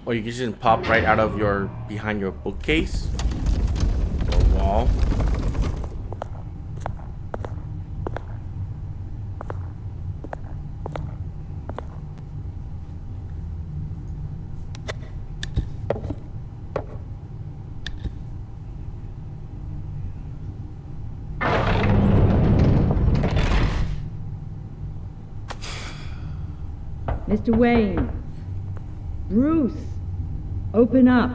Or you can just pop right out of your behind your bookcase or wall. Mr. Wayne. Bruce. Open up.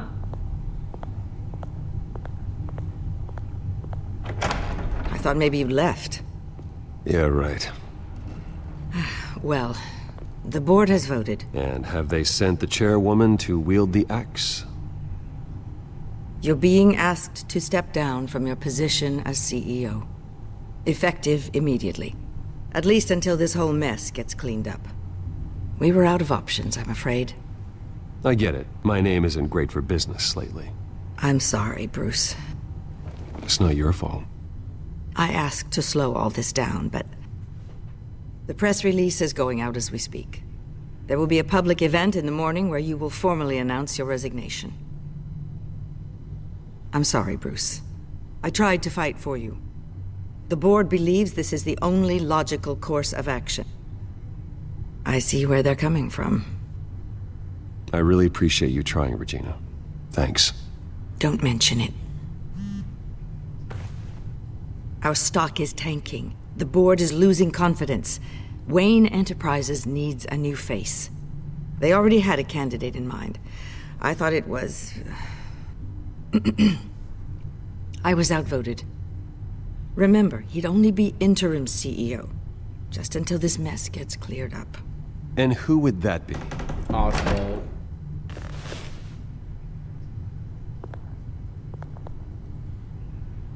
I thought maybe you left. Yeah, right. Well, the board has voted. And have they sent the chairwoman to wield the axe? You're being asked to step down from your position as CEO. Effective immediately. At least until this whole mess gets cleaned up. We were out of options, I'm afraid. I get it. My name isn't great for business lately. I'm sorry, Bruce. It's not your fault. I asked to slow all this down, but the press release is going out as we speak. There will be a public event in the morning where you will formally announce your resignation. I'm sorry, Bruce. I tried to fight for you. The board believes this is the only logical course of action. I see where they're coming from. I really appreciate you trying, Regina. Thanks. Don't mention it. Our stock is tanking. The board is losing confidence. Wayne Enterprises needs a new face. They already had a candidate in mind. I thought it was... I was outvoted. Remember, he'd only be interim CEO, just until this mess gets cleared up. And who would that be? Oswald.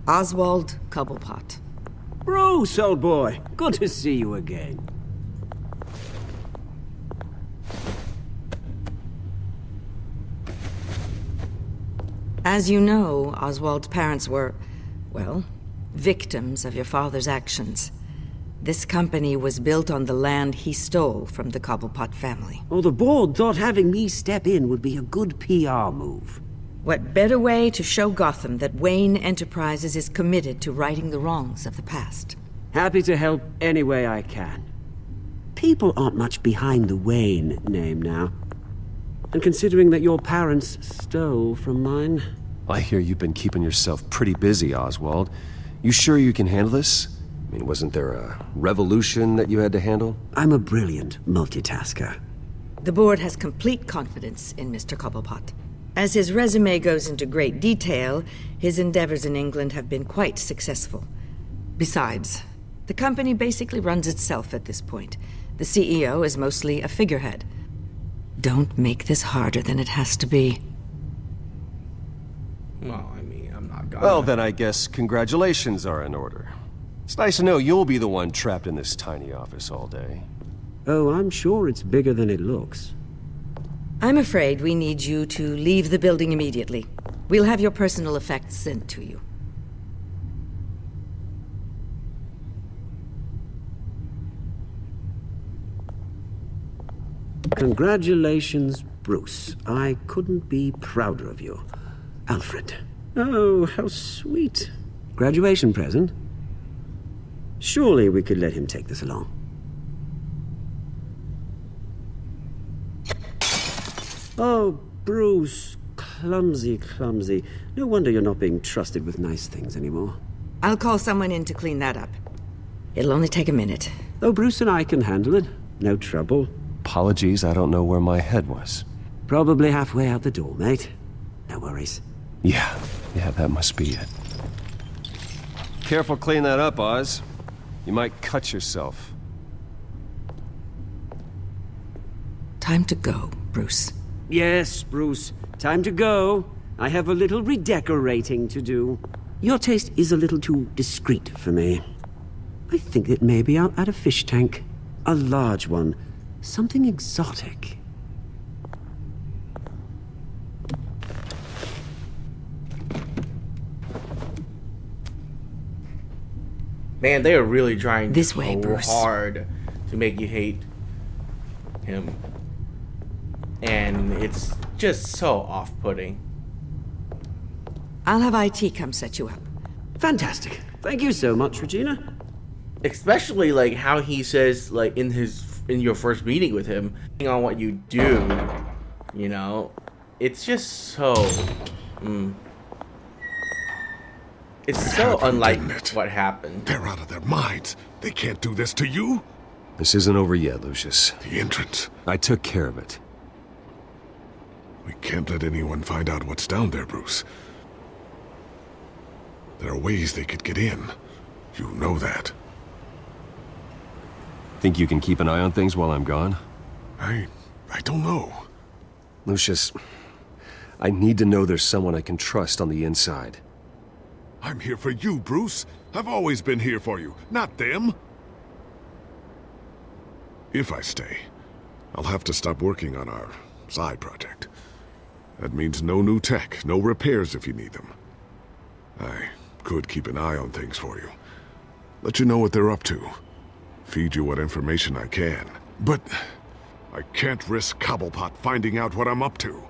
Oswald Cobblepot. Bruce, old boy. Good to see you again. As you know, Oswald's parents were, well, victims of your father's actions. This company was built on the land he stole from the Cobblepot family. Oh, the board thought having me step in would be a good PR move. What better way to show Gotham that Wayne Enterprises is committed to righting the wrongs of the past? Happy to help any way I can. People aren't much behind the Wayne name now. And considering that your parents stole from mine... I hear you've been keeping yourself pretty busy, Oswald. You sure you can handle this? I mean, wasn't there a revolution that you had to handle? I'm a brilliant multitasker. The board has complete confidence in Mr. Cobblepot. As his resume goes into great detail, his endeavors in England have been quite successful. Besides, the company basically runs itself at this point. The CEO is mostly a figurehead. Don't make this harder than it has to be. Well, I mean, I'm not gonna... Well, then I guess congratulations are in order. It's nice to know you'll be the one trapped in this tiny office all day. Oh, I'm sure it's bigger than it looks. I'm afraid we need you to leave the building immediately. We'll have your personal effects sent to you. Congratulations, Bruce. I couldn't be prouder of you. Alfred. Oh, how sweet. Graduation present? Surely we could let him take this along. Oh, Bruce. Clumsy, clumsy. No wonder you're not being trusted with nice things anymore. I'll call someone in to clean that up. It'll only take a minute. Oh, Bruce and I can handle it. No trouble. Apologies, I don't know where my head was. Probably halfway out the door, mate. No worries. Yeah, that must be it. Careful clean that up, Oz. You might cut yourself. Time to go, Bruce. Yes, Bruce. Time to go. I have a little redecorating to do. Your taste is a little too discreet for me. I think that maybe I'll add a fish tank. A large one. Something exotic. Man, they are really trying This way, so Bruce. hard to make you hate him. and it's just so off-putting. I'll have IT come set you up. Fantastic. Thank you so much, Regina. Especially like how he says like in your first meeting with him, depending on what you do, you know, it's just so it's so unlike what happened. They're out of their minds. They can't do this to you. This isn't over yet, Lucius. The entrance. I took care of it. We can't let anyone find out what's down there, Bruce. There are ways they could get in. You know that. Think you can keep an eye on things while I'm gone? I don't know. Lucius, I need to know there's someone I can trust on the inside. I'm here for you, Bruce. I've always been here for you, not them. If I stay, I'll have to stop working on our side project. That means no new tech, no repairs if you need them. I could keep an eye on things for you. Let you know what they're up to. Feed you what information I can. But I can't risk Cobblepot finding out what I'm up to.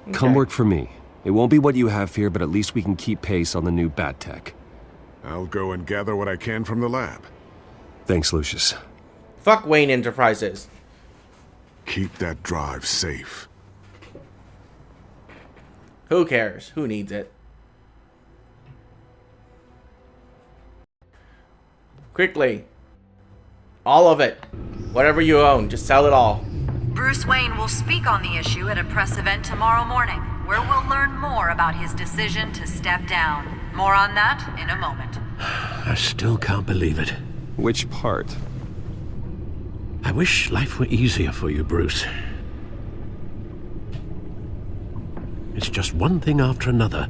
Okay. Come work for me. It won't be what you have here, but at least we can keep pace on the new bat tech. I'll go and gather what I can from the lab. Thanks, Lucius. Fuck Wayne Enterprises. Keep that drive safe. Who cares? Who needs it? Quickly. All of it. Whatever you own, just sell it all. Bruce Wayne will speak on the issue at a press event tomorrow morning, where we'll learn more about his decision to step down. More on that in a moment. I still can't believe it. Which part? I wish life were easier for you, Bruce. It's just one thing after another.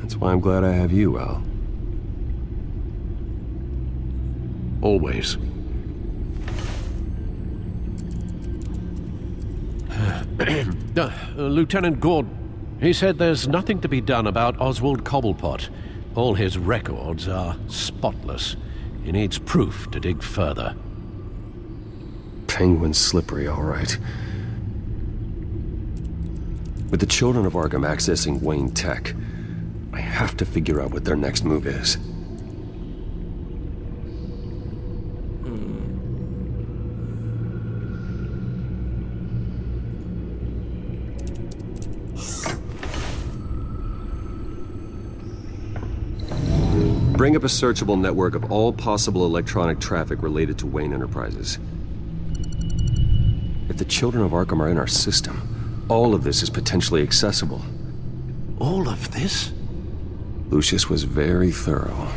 That's why I'm glad I have you, Al. Always. Lieutenant Gordon, he said there's nothing to be done about Oswald Cobblepot. All his records are spotless. He needs proof to dig further. Penguin's slippery, all right. With the children of Arkham accessing Wayne Tech, I have to figure out what their next move is. Bring up a searchable network of all possible electronic traffic related to Wayne Enterprises. If the children of Arkham are in our system, all of this is potentially accessible. All of this? Lucius was very thorough.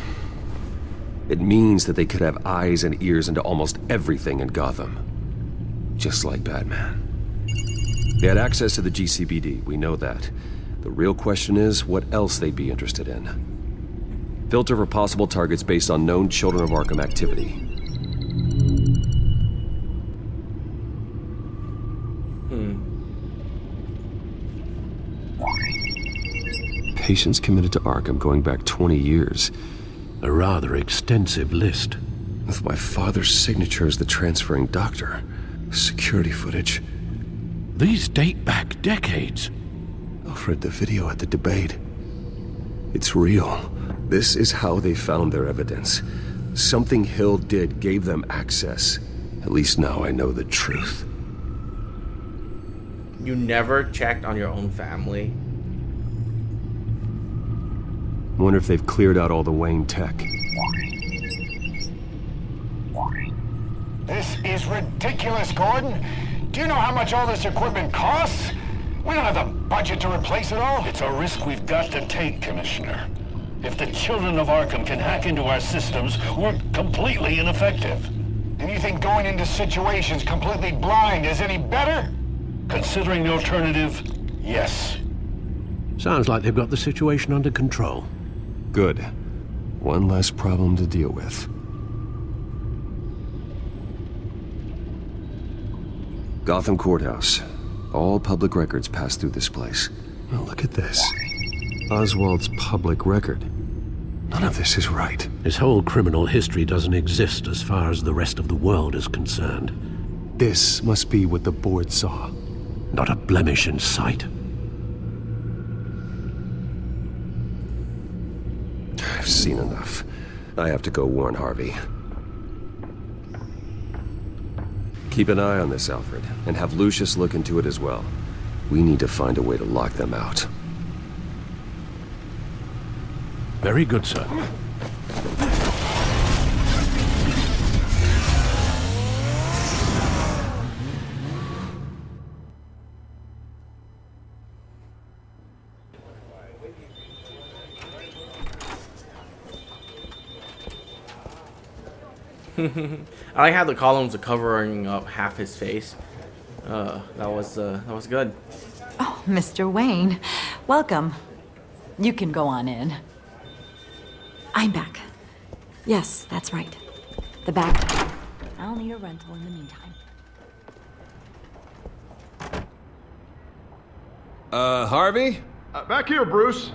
It means that they could have eyes and ears into almost everything in Gotham. Just like Batman. They had access to the GCPD, we know that. The real question is what else they'd be interested in. Filter for possible targets based on known Children of Arkham activity. Patients committed to Arkham going back 20 years. A rather extensive list. With my father's signature as the transferring doctor. Security footage. These date back decades. Alfred, the video at the debate. It's real. This is how they found their evidence. Something Hill did gave them access. At least now I know the truth. You never checked on your own family? Wonder if they've cleared out all the Wayne tech. This is ridiculous, Gordon. Do you know how much all this equipment costs? We don't have the budget to replace it all. It's a risk we've got to take, Commissioner. If the children of Arkham can hack into our systems, we're completely ineffective. And you think going into situations completely blind is any better? Considering the alternative, yes. Sounds like they've got the situation under control. Good. One less problem to deal with. Gotham Courthouse. All public records pass through this place. Oh, look at this. Oswald's public record. None of this is right. His whole criminal history doesn't exist as far as the rest of the world is concerned. This must be what the board saw. Not a blemish in sight. I've seen enough. I have to go warn Harvey. Keep an eye on this, Alfred, and have Lucius look into it as well. We need to find a way to lock them out. Very good, sir. I like how the columns are covering up half his face. That was good. Oh, Mr. Wayne, welcome. You can go on in. I'm back. Yes, that's right. The back door. I'll need a rental in the meantime. Harvey? Back here, Bruce.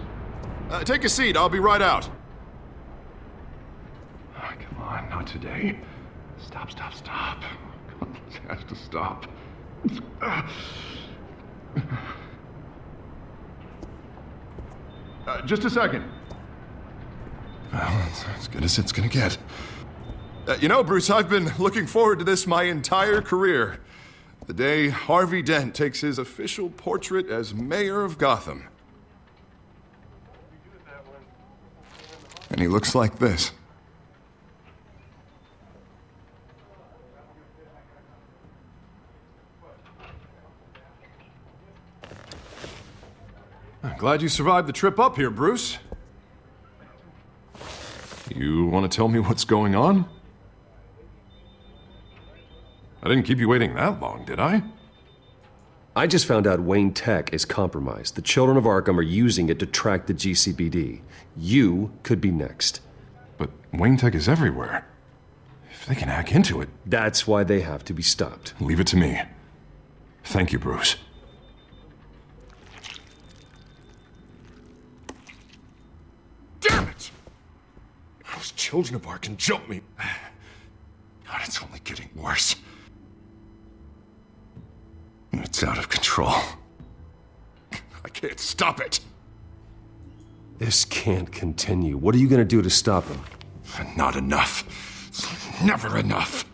Take a seat. I'll be right out. Oh, come on, not today. Stop. Come on, this has to stop. Just a second. Well, it's as good as it's gonna get. You know, Bruce, I've been looking forward to this my entire career. The day Harvey Dent takes his official portrait as mayor of Gotham. And he looks like this. I'm glad you survived the trip up here, Bruce. You want to tell me what's going on? I didn't keep you waiting that long, did I? I just found out Wayne Tech is compromised. The children of Arkham are using it to track the GCPD. You could be next. But Wayne Tech is everywhere. If they can hack into it... That's why they have to be stopped. Leave it to me. Thank you, Bruce. Damn it! Those children of Arkham jumped me. God, it's only getting worse. It's out of control. I can't stop it. This can't continue. What are you gonna do to stop him? Not enough. Never enough.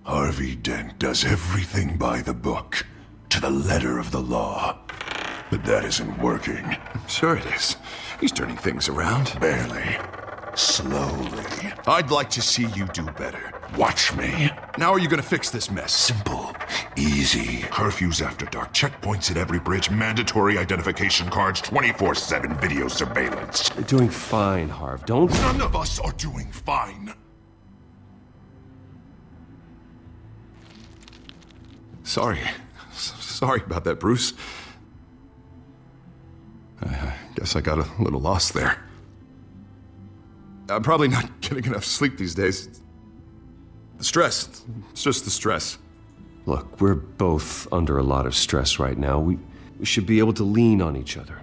Harvey Dent does everything by the book, to the letter of the law. But that isn't working. Sure it is. He's turning things around. Barely. Slowly. I'd like to see you do better. Watch me. Now are you gonna fix this mess? Simple. Easy. Curfews after dark, checkpoints at every bridge, mandatory identification cards, 24/7 video surveillance. You're doing fine, Harv. Don't... None of us are doing fine. Sorry. Sorry about that, Bruce. I guess I got a little lost there. I'm probably not getting enough sleep these days. The stress. It's just the stress. Look, we're both under a lot of stress right now. We should be able to lean on each other.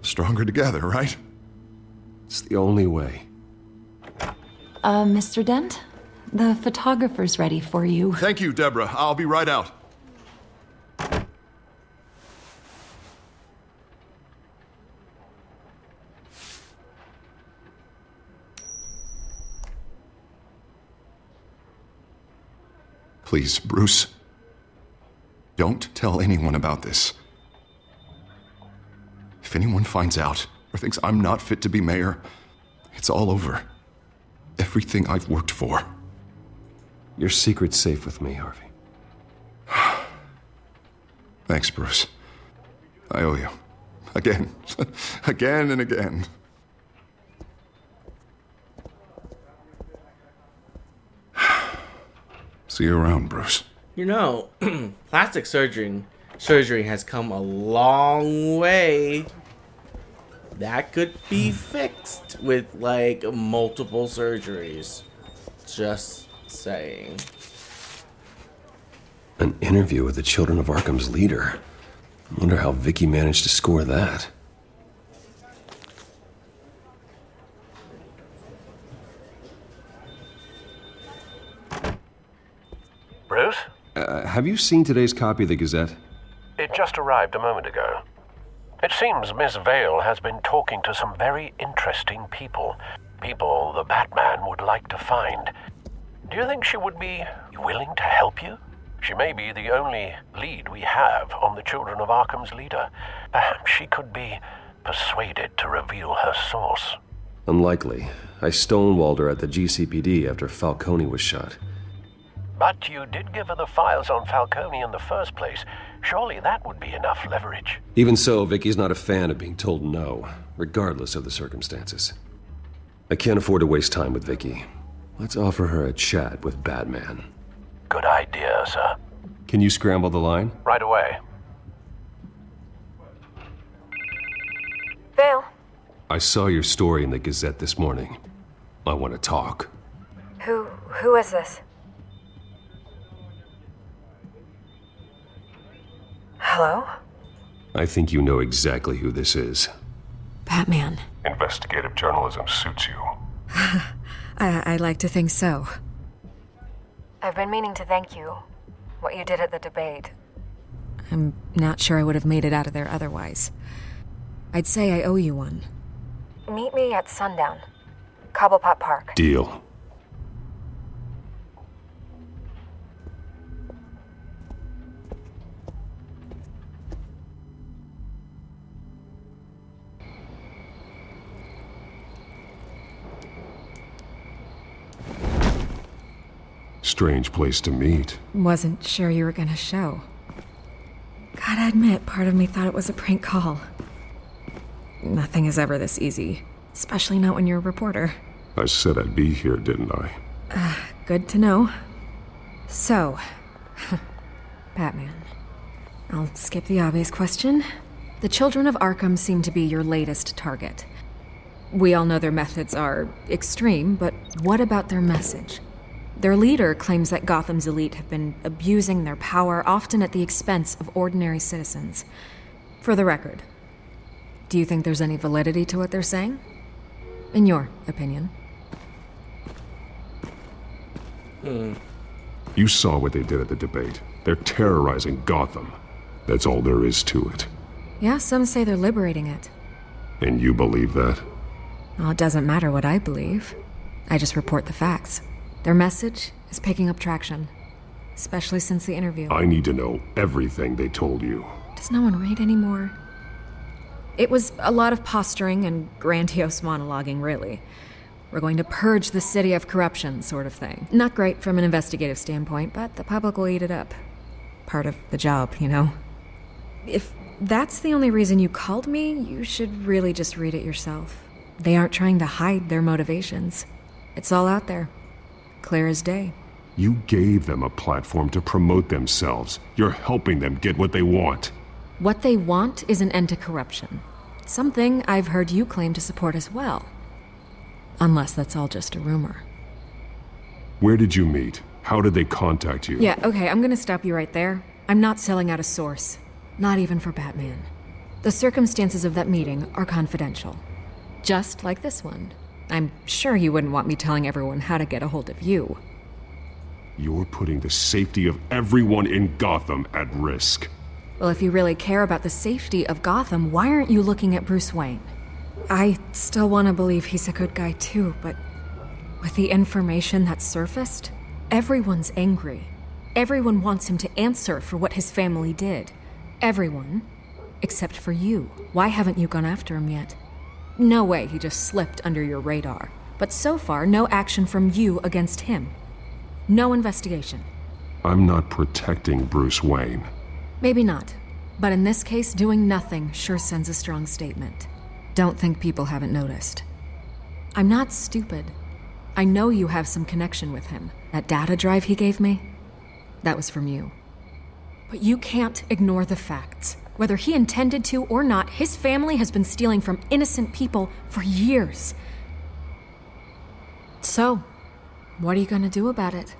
Stronger together, right? It's the only way. Mr. Dent? The photographer's ready for you. Thank you, Deborah. I'll be right out. Please, Bruce. Don't tell anyone about this. If anyone finds out or thinks I'm not fit to be mayor, it's all over. Everything I've worked for. Your secret's safe with me, Harvey. Thanks, Bruce. I owe you. Again. Again and again. See you around, Bruce. You know, plastic surgery has come a long way. That could be fixed with like multiple surgeries. Just saying. An interview with the Children of Arkham's leader. I wonder how Vicky managed to score that. Bruce? Have you seen today's copy of the Gazette? It just arrived a moment ago. It seems Miss Vale has been talking to some very interesting people. People the Batman would like to find. Do you think she would be willing to help you? She may be the only lead we have on the Children of Arkham's leader. Perhaps she could be persuaded to reveal her source. Unlikely. I stonewalled her at the GCPD after Falcone was shot. But you did give her the files on Falcone in the first place. Surely that would be enough leverage. Even so, Vicky's not a fan of being told no, regardless of the circumstances. I can't afford to waste time with Vicky. Let's offer her a chat with Batman. Good idea, sir. Can you scramble the line? Right away. Vale. I saw your story in the Gazette this morning. I want to talk. Who is this? Hello? I think you know exactly who this is. Batman. Investigative journalism suits you. I like to think so. I've been meaning to thank you. What you did at the debate. I'm not sure I would have made it out of there otherwise. I'd say I owe you one. Meet me at sundown. Cobblepot Park. Deal. Strange place to meet. Wasn't sure you were gonna show. Gotta admit, part of me thought it was a prank call. Nothing is ever this easy, especially not when you're a reporter. I said I'd be here, didn't I? Good to know. So, Batman. I'll skip the obvious question. The Children of Arkham seem to be your latest target. We all know their methods are extreme, but what about their message? Their leader claims that Gotham's elite have been abusing their power, often at the expense of ordinary citizens. For the record, do you think there's any validity to what they're saying? In your opinion? You saw what they did at the debate. They're terrorizing Gotham. That's all there is to it. Yeah, some say they're liberating it. And you believe that? Well, it doesn't matter what I believe. I just report the facts. Their message is picking up traction, especially since the interview. I need to know everything they told you. Does no one read anymore? It was a lot of posturing and grandiose monologuing, really. We're going to purge the city of corruption, sort of thing. Not great from an investigative standpoint, but the public will eat it up. Part of the job, you know? If that's the only reason you called me, you should really just read it yourself. They aren't trying to hide their motivations. It's all out there. Clear as day. You gave them a platform to promote themselves. You're helping them get what they want. What they want is an end to corruption. Something I've heard you claim to support as well. Unless that's all just a rumor. Where did you meet? How did they contact you? Yeah, okay, I'm gonna stop you right there. I'm not selling out a source. Not even for Batman. The circumstances of that meeting are confidential. Just like this one. I'm sure you wouldn't want me telling everyone how to get a hold of you. You're putting the safety of everyone in Gotham at risk. Well, if you really care about the safety of Gotham, why aren't you looking at Bruce Wayne? I still want to believe he's a good guy too, but with the information that's surfaced, everyone's angry. Everyone wants him to answer for what his family did. Everyone, except for you. Why haven't you gone after him yet? No way he just slipped under your radar. But so far, no action from you against him. No investigation. I'm not protecting Bruce Wayne. Maybe not. But in this case, doing nothing sure sends a strong statement. Don't think people haven't noticed. I'm not stupid. I know you have some connection with him. That data drive he gave me, that was from you. But you can't ignore the facts. Whether he intended to or not, his family has been stealing from innocent people for years. So, what are you gonna do about it?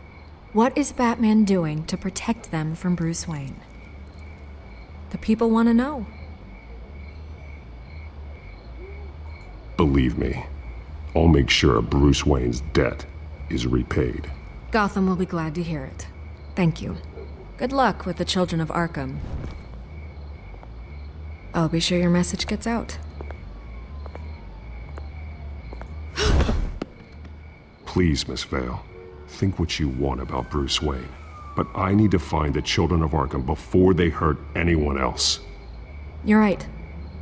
What is Batman doing to protect them from Bruce Wayne? The people want to know. Believe me, I'll make sure Bruce Wayne's debt is repaid. Gotham will be glad to hear it. Thank you. Good luck with the children of Arkham. I'll be sure your message gets out. Please, Miss Vale, think what you want about Bruce Wayne. But I need to find the children of Arkham before they hurt anyone else. You're right.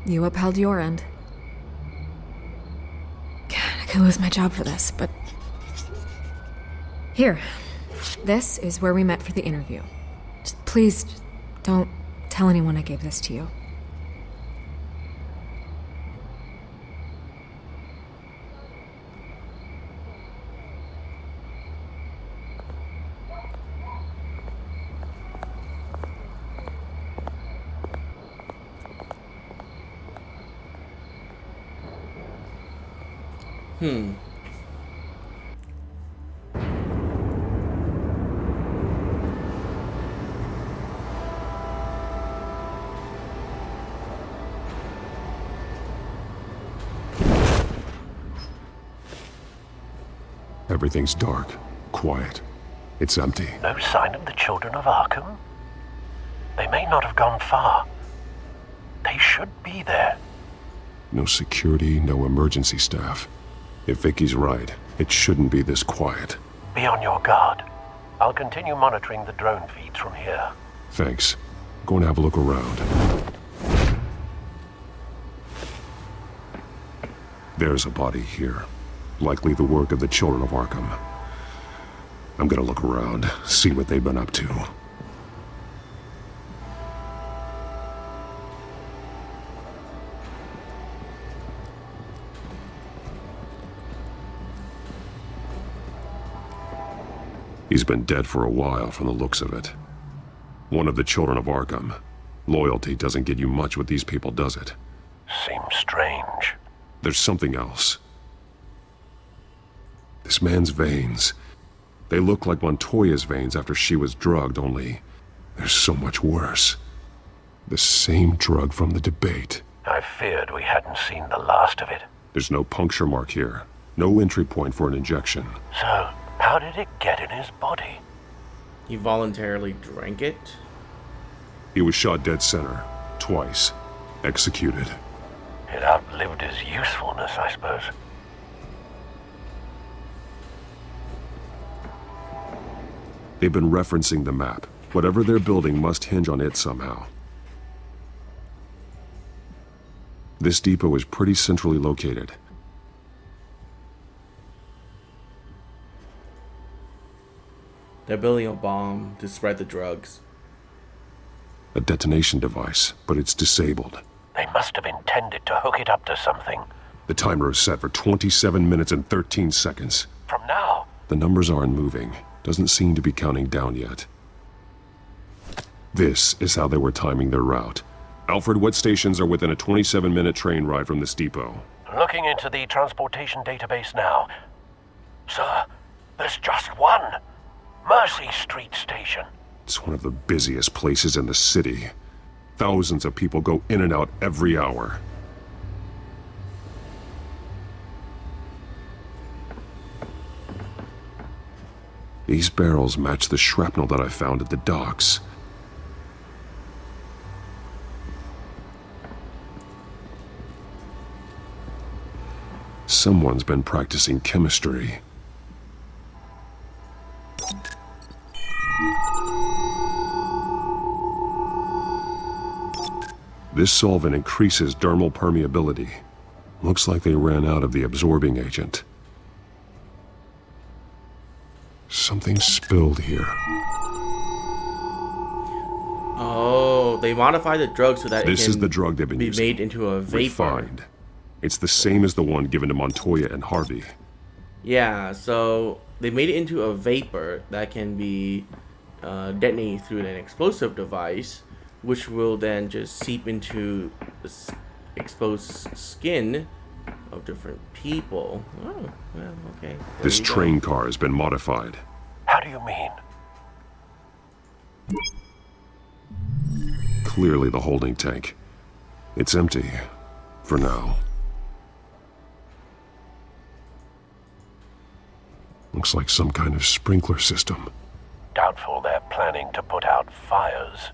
You upheld your end. God, I could lose my job for this, but... Here. This is where we met for the interview. Please, don't tell anyone I gave this to you. Everything's dark, quiet. It's empty. No sign of the children of Arkham? They may not have gone far. They should be there. No security, no emergency staff. If Vicky's right, it shouldn't be this quiet. Be on your guard. I'll continue monitoring the drone feeds from here. Thanks. Going to have a look around. There's a body here. Likely the work of the children of Arkham. I'm gonna look around, see what they've been up to. He's been dead for a while from the looks of it. One of the children of Arkham. Loyalty doesn't get you much with these people, does it? Seems strange. There's something else. This man's veins. They look like Montoya's veins after she was drugged, only they're so much worse. The same drug from the debate. I feared we hadn't seen the last of it. There's no puncture mark here. No entry point for an injection. So, how did it get in his body? He voluntarily drank it? He was shot dead center. Twice. Executed. It outlived his usefulness, I suppose. They've been referencing the map. Whatever they're building must hinge on it somehow. This depot is pretty centrally located. They're building a bomb to spread the drugs. A detonation device, but it's disabled. They must have intended to hook it up to something. The timer is set for 27 minutes and 13 seconds. From now? The numbers aren't moving. Doesn't seem to be counting down yet. This is how they were timing their route. Alfred, what stations are within a 27-minute train ride from this depot? Looking into the transportation database now. Sir, there's just one. Mercy Street Station. It's one of the busiest places in the city. Thousands of people go in and out every hour. These barrels match the shrapnel that I found at the docks. Someone's been practicing chemistry. This solvent increases dermal permeability. Looks like they ran out of the absorbing agent. Something spilled here. Oh, they modified the drug so that this is the drug they've been using. Made into a vapor. Refined. It's the same as the one given to Montoya and Harvey. Yeah, so they made it into a vapor that can be detonated through an explosive device, which will then just seep into the exposed skin of different people. Oh, well, okay. This train car has been modified. How do you mean? Clearly the holding tank. It's empty. For now. Looks like some kind of sprinkler system. doubtful they're planning to put out fires.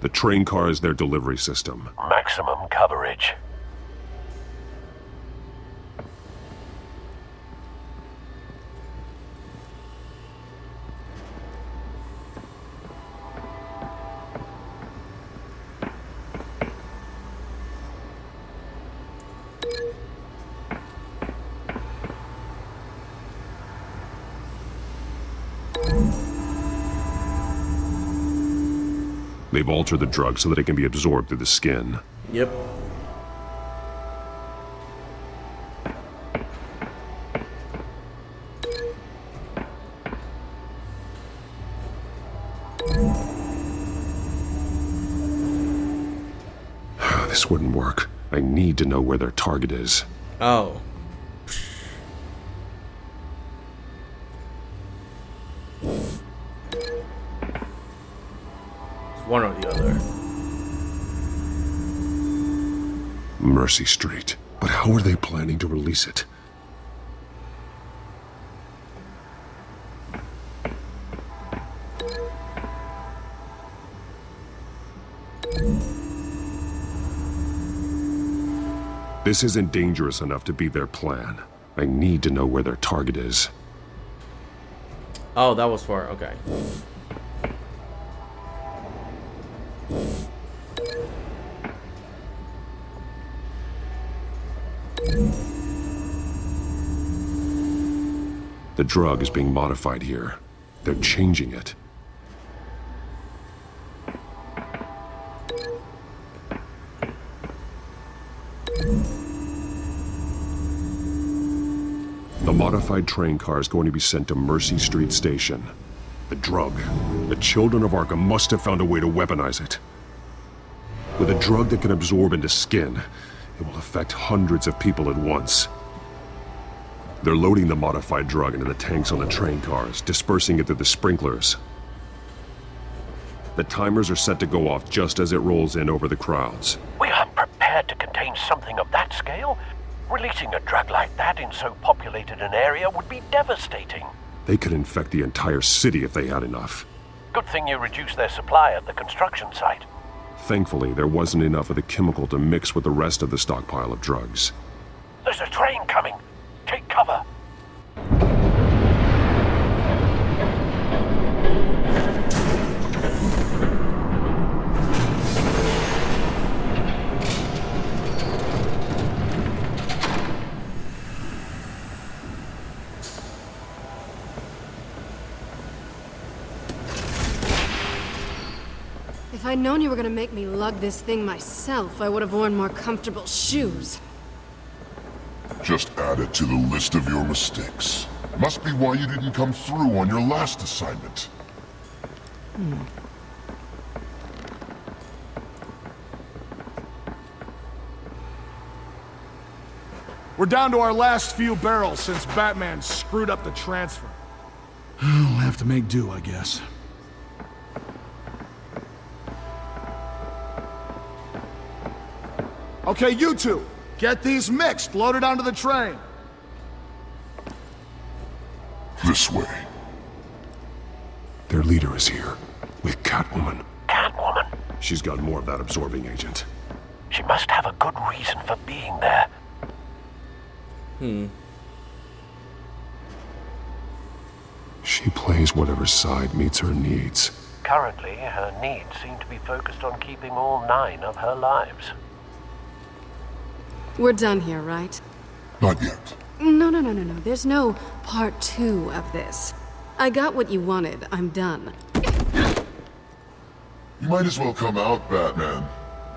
The train car is their delivery system. Maximum coverage. They've altered the drug so that it can be absorbed through the skin. Yep. This wouldn't work. I need to know where their target is. Oh. One or the other. Mercy Street. But how are they planning to release it? This isn't dangerous enough to be their plan. I need to know where their target is. Oh, that was for... okay. The drug is being modified here. They're changing it. The modified train car is going to be sent to Mercy Street Station. The drug. The children of Arkham must have found a way to weaponize it. With a drug that can absorb into skin, it will affect hundreds of people at once. They're loading the modified drug into the tanks on the train cars, dispersing it through the sprinklers. The timers are set to go off just as it rolls in over the crowds. We aren't prepared to contain something of that scale. Releasing a drug like that in so populated an area would be devastating. They could infect the entire city if they had enough. Good thing you reduced their supply at the construction site. Thankfully, there wasn't enough of the chemical to mix with the rest of the stockpile of drugs. There's a train coming. Take cover. If I'd known you were gonna make me lug this thing myself, I would have worn more comfortable shoes. Just add it to the list of your mistakes. Must be why you didn't come through on your last assignment. We're down to our last few barrels since Batman screwed up the transfer. We'll have to make do, I guess. Okay, you two, get these mixed, loaded onto the train. This way. Their leader is here, with Catwoman. Catwoman? She's got more of that absorbing agent. She must have a good reason for being there. She plays whatever side meets her needs. Currently, her needs seem to be focused on keeping all 9 of her lives. We're done here, right? Not yet. No. There's no part 2 of this. I got what you wanted. I'm done. You might as well come out, Batman.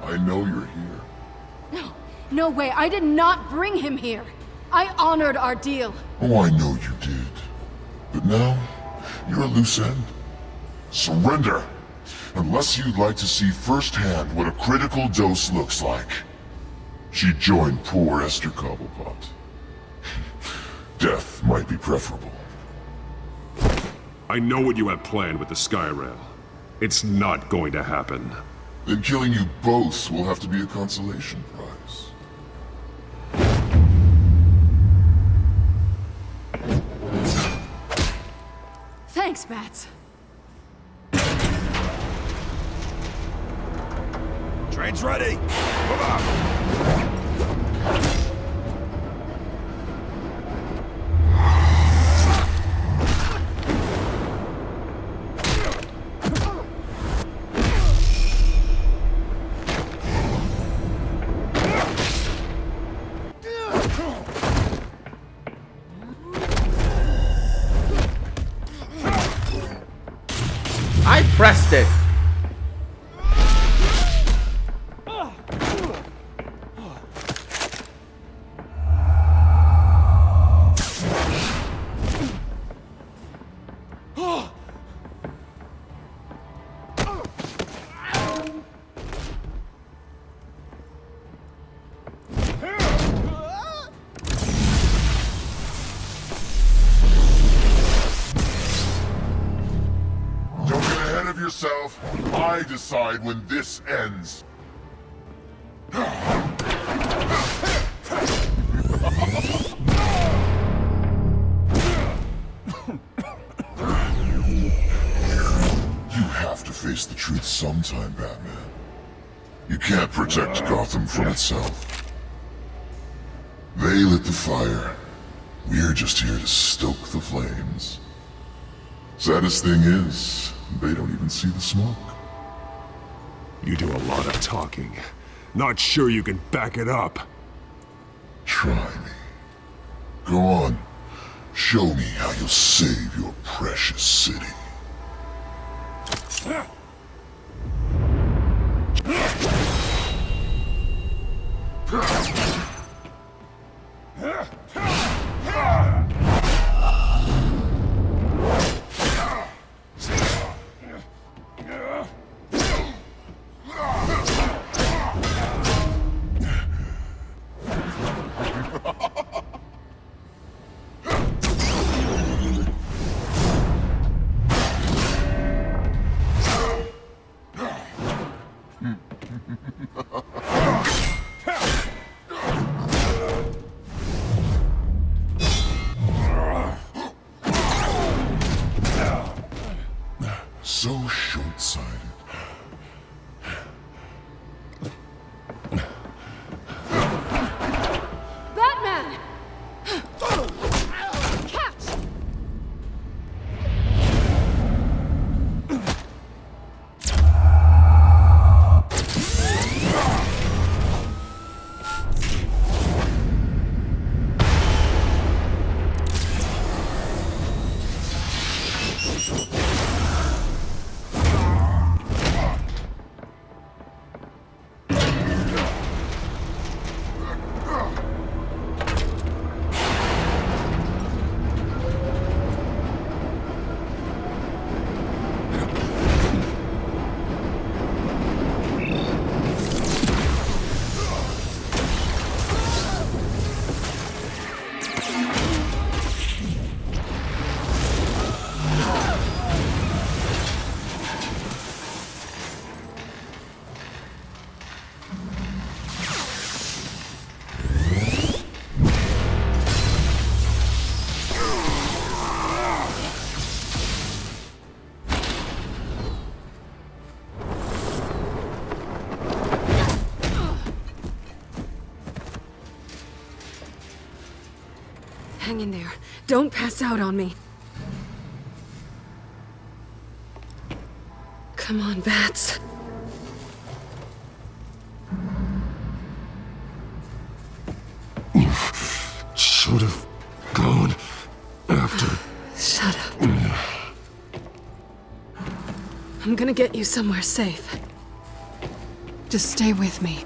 I know you're here. No way. I did not bring him here. I honored our deal. Oh, I know you did. But now, you're a loose end. Surrender! Unless you'd like to see firsthand what a critical dose looks like. She joined poor Esther Cobblepot. Death might be preferable. I know what you have planned with the Skyrail. It's not going to happen. Then killing you both will have to be a consolation prize. Thanks, Bats. Train's ready! Move up! I pressed it. Yourself. I decide when this ends. You have to face the truth sometime, Batman. You can't protect Gotham from itself. They lit the fire. We're just here to stoke the flames. Saddest thing is, they don't even see the smoke. You do a lot of talking. Not sure you can back it up. Try me. Go on. Show me how you'll save your precious city. So short-sighted. Batman! Catch! Hang in there. Don't pass out on me. Come on, Bats. Should have gone after. Shut up. I'm gonna get you somewhere safe. Just stay with me.